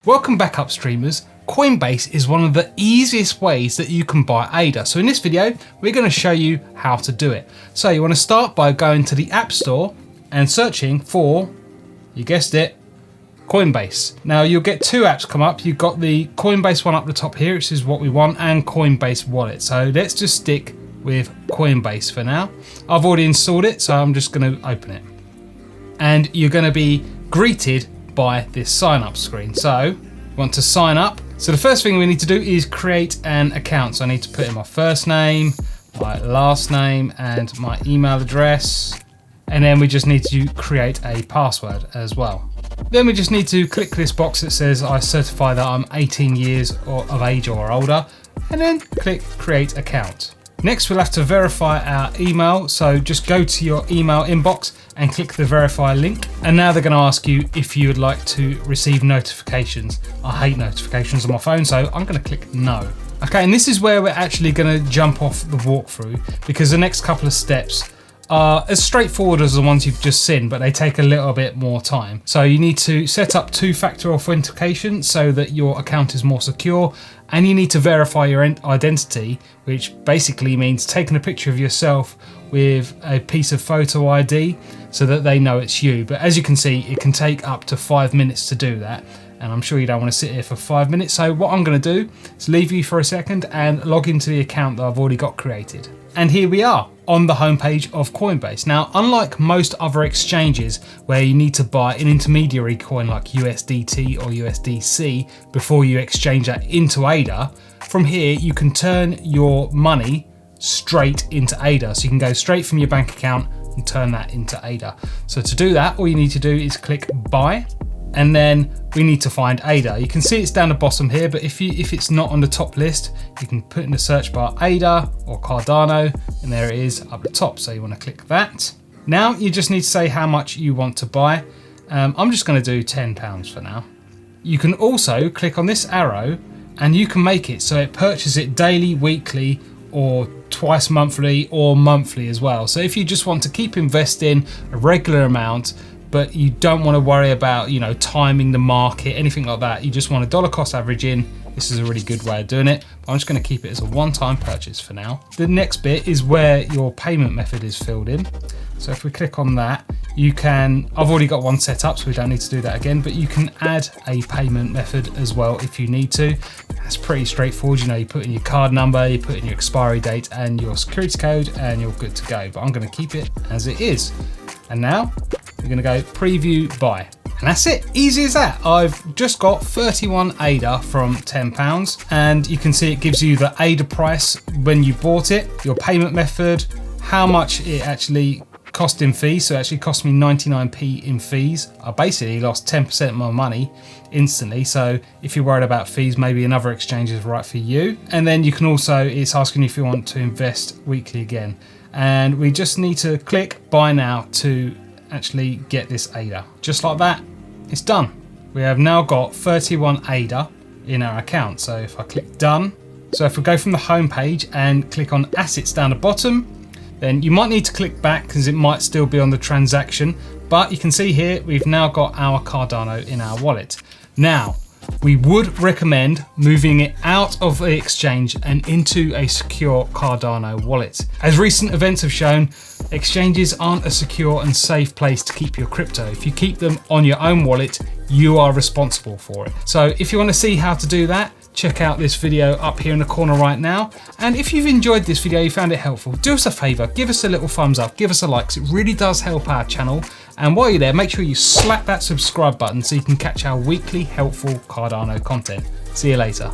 Welcome back, Upstreamers. Coinbase is one of the easiest ways that you can buy ADA. So in this video, we're going to show you how to do it. So you want to start by going to the App Store and searching for, you guessed it, Coinbase. Now you'll get two apps come up. You've got the Coinbase one up the top here, which is what we want, and Coinbase Wallet. So let's just stick with Coinbase for now. I've already installed it, so I'm just going to open it. And you're going to be greeted by this sign up screen. So you want to sign up. So the first thing we need to do is create an account. So I need to put in my first name, my last name, and my email address. And then we just need to create a password as well. Then we just need to click this box that says I certify that I'm 18 years of age or older, and then click create account. Next, we'll have to verify our email. So just go to your email inbox and click the verify link. And now they're going to ask you if you would like to receive notifications. I hate notifications on my phone, so I'm going to click no. Okay, and this is where we're actually going to jump off the walkthrough, because the next couple of steps are as straightforward as the ones you've just seen, but they take a little bit more time. So you need to set up two-factor authentication so that your account is more secure, and you need to verify your identity, which basically means taking a picture of yourself with a piece of photo ID so that they know it's you. But as you can see, it can take up to 5 minutes to do that, and I'm sure you don't want to sit here for 5 minutes. So what I'm going to do is leave you for a second and log into the account that I've already got created. And here we are on the homepage of Coinbase. Now, unlike most other exchanges where you need to buy an intermediary coin like USDT or USDC before you exchange that into ADA, from here you can turn your money straight into ADA. So you can go straight from your bank account and turn that into ADA. So to do that, all you need to do is click buy, and then we need to find ADA. You can see it's down the bottom here, but if it's not on the top list, you can put in the search bar ADA or Cardano, and there it is up the top. So you want to click that. Now you just need to say how much you want to buy. I'm just going to do £10 for now. You can also click on this arrow and you can make it so it purchases it daily, weekly, or twice monthly, or monthly as well. So if you just want to keep investing a regular amount, but you don't want to worry about, timing the market, anything like that. You just want a dollar cost average in. This is a really good way of doing it. But I'm just going to keep it as a one-time purchase for now. The next bit is where your payment method is filled in. So if we click on that, I've already got one set up, so we don't need to do that again, but you can add a payment method as well if you need to. That's pretty straightforward. You put in your card number, you put in your expiry date and your security code, and you're good to go. But I'm going to keep it as it is. And now we're going to go preview buy. And that's it, easy as that. I've just got 31 ADA from £10, and you can see it gives you the ADA price when you bought it, your payment method, how much it actually cost in fees. So it actually cost me 99p in fees. I basically lost 10% of my money instantly. So if you're worried about fees, maybe another exchange is right for you. And then you can also, it's asking you if you want to invest weekly again. And we just need to click buy now to actually get this ADA. Just like that, it's done. We have now got 31 ADA in our account. So if I click done, so if we go from the home page and click on assets down the bottom, then you might need to click back because it might still be on the transaction, but you can see here we've now got our Cardano in our wallet. Now, we would recommend moving it out of the exchange and into a secure Cardano wallet. As recent events have shown, exchanges aren't a secure and safe place to keep your crypto. If you keep them on your own wallet, you are responsible for it. So if you want to see how to do that, check out this video up here in the corner right now. And if you've enjoyed this video, you found it helpful, do us a favor, give us a little thumbs up, give us a like, 'cause it really does help our channel. And while you're there, make sure you slap that subscribe button so you can catch our weekly helpful Cardano content. See you later.